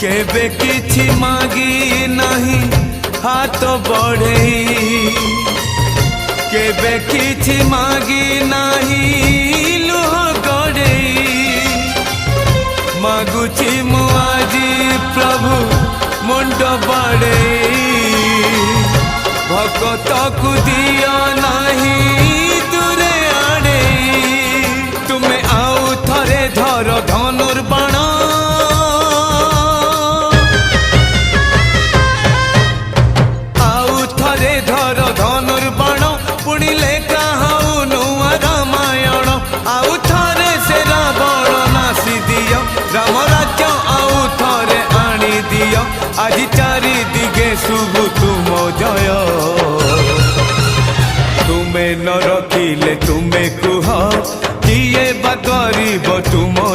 केबे किछि मागी नहीं हाथ बढ़े केबे किछि मागी नहीं लुह गड़े मागुची मु आजी प्रभु मुंड बड़े भगत को दिया नहीं दूरे आड़े तुम्हें आउ थरे धर धनुर्बाण आउ थरे धर धनुर्बाण पुणी लेखा हऊ नुआ रामायण आउ थरे से रावण नासी दियो राम राज्य आउ थरे आनी दियो आज चारि दिगे शुभ तुम जय तुम्हें न रखिले तुम्हें